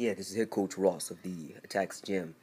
Yeah, this is head coach Ross of the Atacx gym,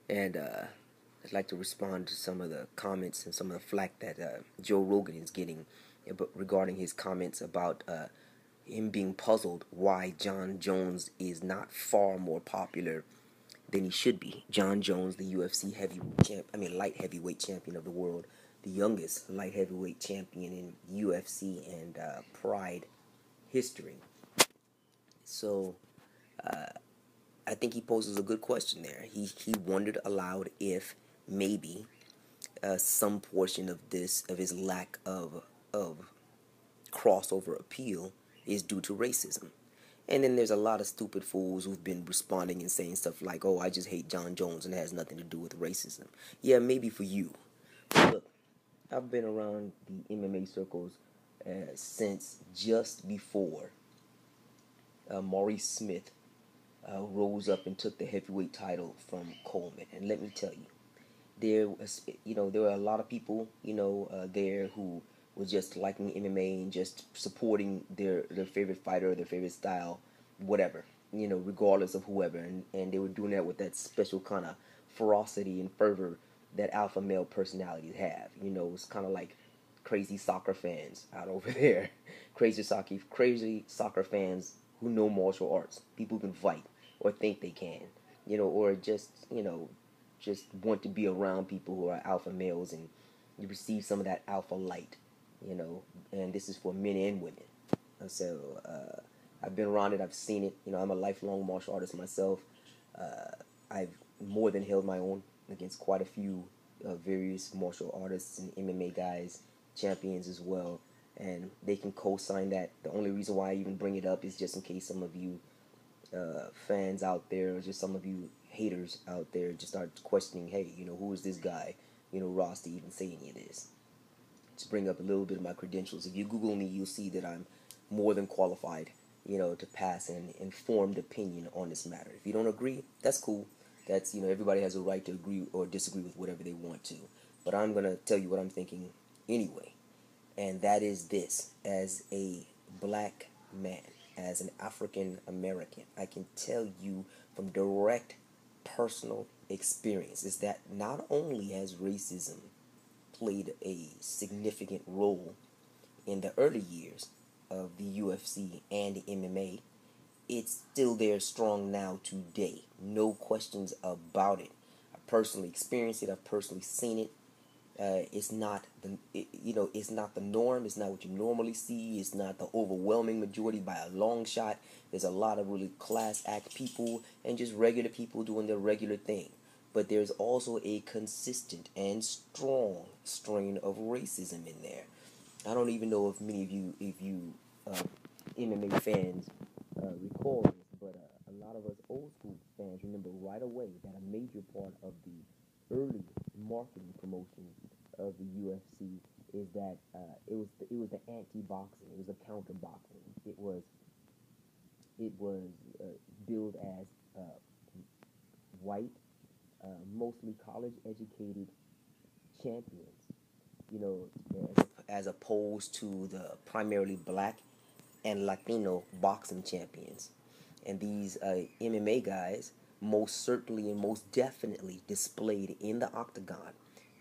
and I'd like to respond to some of the comments and some of the flack that Joe Rogan is getting regarding his comments about him being puzzled why John Jones is not far more popular than he should be. John Jones, the UFC light heavyweight champion of the world, the youngest light heavyweight champion in UFC and Pride history. So I think he poses a good question there. He wondered aloud if maybe some portion of his lack of crossover appeal is due to racism. And then there's a lot of stupid fools who've been responding and saying stuff like, "Oh, I just hate John Jones and it has nothing to do with racism." Yeah, maybe for you. But look, I've been around the MMA circles since just before Maurice Smith rose up and took the heavyweight title from Coleman. And let me tell you, there were a lot of people, there who was just liking MMA and just supporting their favorite fighter, their favorite style, whatever, regardless of whoever. And they were doing that with that special kind of ferocity and fervor that alpha male personalities have. It's kind of like crazy soccer fans out over there. Crazy soccer fans who know martial arts. People who can fight or think they can, or just want to be around people who are alpha males and you receive some of that alpha light, and this is for men and women. So I've been around it, I've seen it. I'm a lifelong martial artist myself. I've more than held my own against quite a few various martial artists and MMA guys, champions as well, and they can co-sign that. The only reason why I even bring it up is just in case some of you fans out there, or just some of you haters out there, just start questioning, hey, who is this guy, Ross, to even say any of this. To bring up a little bit of my credentials. If you Google me, you'll see that I'm more than qualified, to pass an informed opinion on this matter. If you don't agree, that's cool. That's, everybody has a right to agree or disagree with whatever they want to. But I'm going to tell you what I'm thinking anyway. And that is this: as a black man, as an African American, I can tell you from direct personal experience is that not only has racism played a significant role in the early years of the UFC and the MMA, it's still there strong now today. No questions about it. I personally experienced it. I've personally seen it. It's not it's not the norm. It's not what you normally see. It's not the overwhelming majority by a long shot. There's a lot of really class act people and just regular people doing their regular thing. But there's also a consistent and strong strain of racism in there. I don't even know if many of you, MMA fans, recall this, but a lot of us old school fans remember right away that a major part of the early marketing promotion of the UFC is that it was the anti-boxing, it was the counter-boxing. It was billed as white, mostly college-educated champions, you know, as opposed to the primarily black and Latino boxing champions. And these MMA guys most certainly and most definitely displayed in the octagon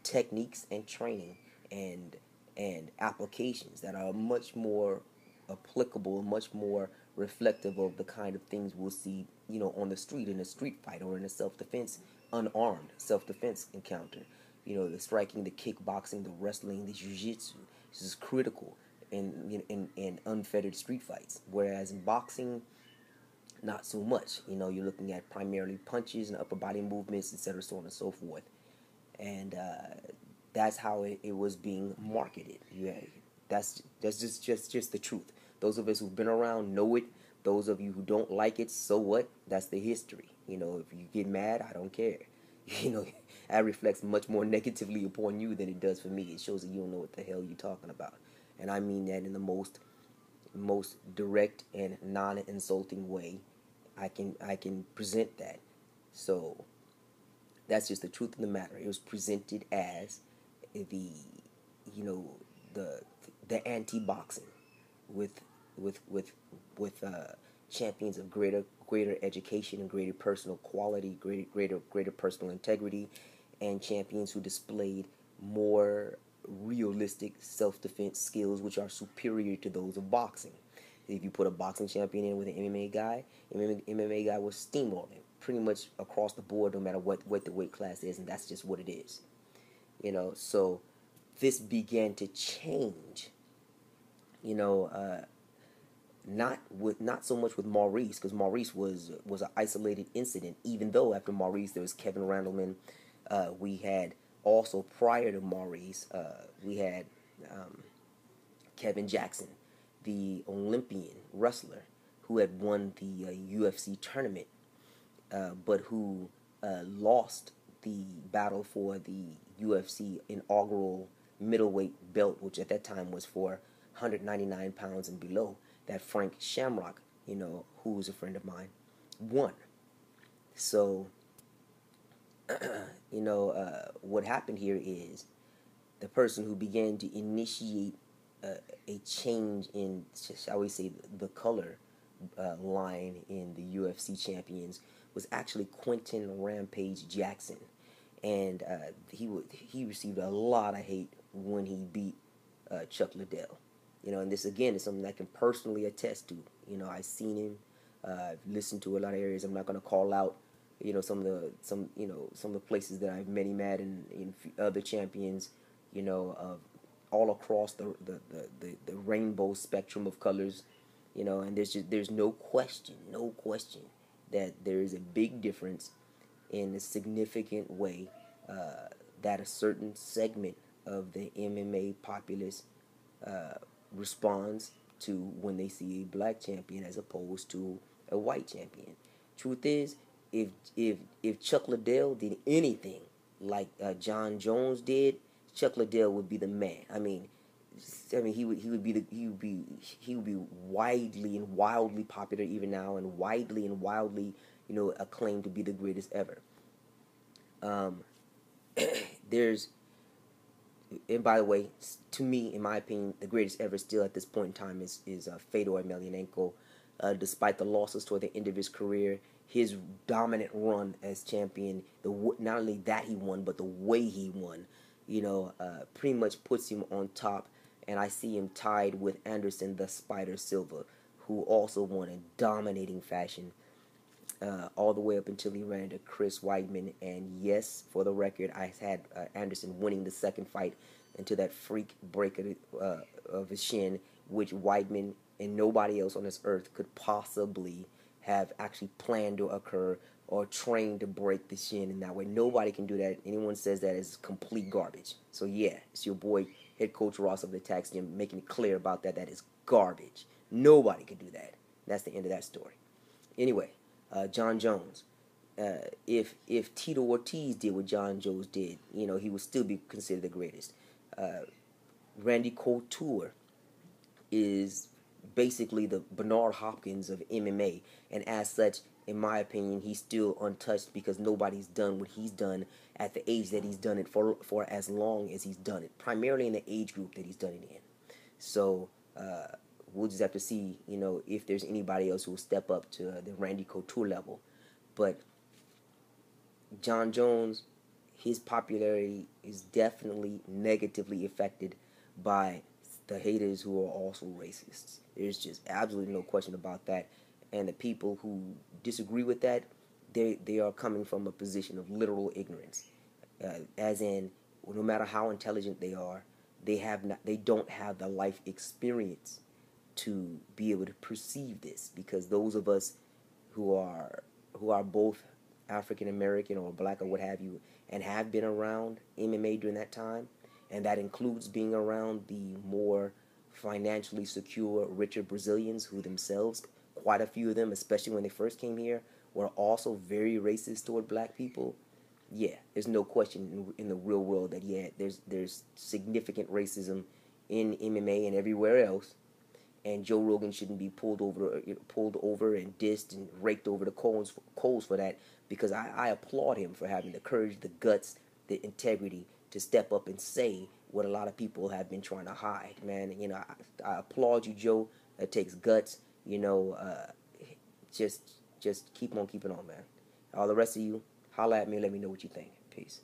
techniques and training and applications that are much more applicable, much more reflective of the kind of things we'll see, on the street in a street fight or in a self-defense, unarmed self-defense encounter. The striking, the kickboxing, the wrestling, the jiu-jitsu. This is critical in unfettered street fights. Whereas in boxing, not so much. You're looking at primarily punches and upper body movements, etc., so on and so forth. And that's how it was being marketed. Yeah, that's just the truth. Those of us who've been around know it. Those of you who don't like it, so what? That's the history. If you get mad, I don't care. That reflects much more negatively upon you than it does for me. It shows that you don't know what the hell you're talking about. And I mean that in the most direct and non-insulting way I can present that. So that's just the truth of the matter. It was presented as the you know the anti-boxing with with champions of greater education and greater personal quality, greater personal integrity, and champions who displayed more realistic self-defense skills which are superior to those of boxing. If you put a boxing champion in with an MMA guy, MMA guy will steamroll him pretty much across the board, no matter what the weight class is, and that's just what it is. So this began to change. You know, not so much with Maurice, because Maurice was an isolated incident. Even though after Maurice there was Kevin Randleman, we had also prior to Maurice, we had Kevin Jackson, the Olympian wrestler who had won the UFC tournament, but who lost the battle for the UFC inaugural middleweight belt, which at that time was for 199 pounds and below, that Frank Shamrock, who was a friend of mine, won. So, what happened here is the person who began to initiate a change in, shall we say, the color line in the UFC champions was actually Quentin Rampage Jackson, and he received a lot of hate when he beat Chuck Liddell. And this again is something I can personally attest to. I've seen him, I've listened to a lot of areas. I'm not going to call out, some of the places that I've met him at, and in other champions, of all across the rainbow spectrum of colors, and there's no question that there is a big difference in a significant way that a certain segment of the MMA populace responds to when they see a black champion as opposed to a white champion. Truth is, if Chuck Liddell did anything like John Jones did, Chuck Liddell would be the man. I mean, he would be widely and wildly popular even now, and widely and wildly acclaimed to be the greatest ever. And by the way, to me, in my opinion, the greatest ever still at this point in time is Fedor Emelianenko. Despite the losses toward the end of his career, his dominant run as champion, not only that he won, but the way he won, pretty much puts him on top. And I see him tied with Anderson the Spider Silva, who also won in dominating fashion, all the way up until he ran into Chris Weidman. And yes, for the record, I had Anderson winning the second fight until that freak break of his shin, which Weidman and nobody else on this earth could possibly have actually planned to occur or trained to break the shin in that way. Nobody can do that. Anyone says that is complete garbage. So yeah, it's your boy, head coach Ross of the Atacx Gym, making it clear about that. That is garbage. Nobody can do that. That's the end of that story. Anyway, John Jones. If Tito Ortiz did what John Jones did, he would still be considered the greatest. Randy Couture is basically the Bernard Hopkins of MMA, and as such, in my opinion, he's still untouched because nobody's done what he's done at the age that he's done it for as long as he's done it, primarily in the age group that he's done it in. So we'll just have to see, if there's anybody else who will step up to the Randy Couture level. But John Jones, his popularity is definitely negatively affected by the haters who are also racists. There's just absolutely no question about that. And the people who disagree with that, they are coming from a position of literal ignorance. As in, no matter how intelligent they are, they don't have the life experience to be able to perceive this. Because those of us who are both African American or black or what have you, and have been around MMA during that time, and that includes being around the more financially secure, richer Brazilians who themselves, quite a few of them, especially when they first came here, were also very racist toward black people. Yeah, there's no question in the real world that there's significant racism in MMA and everywhere else, and Joe Rogan shouldn't be pulled over and dissed and raked over the coals for that, because I applaud him for having the courage, the guts, the integrity to step up and say what a lot of people have been trying to hide, man. I applaud you, Joe. It takes guts. just keep on keeping on, man. All the rest of you, holla at me and let me know what you think. Peace.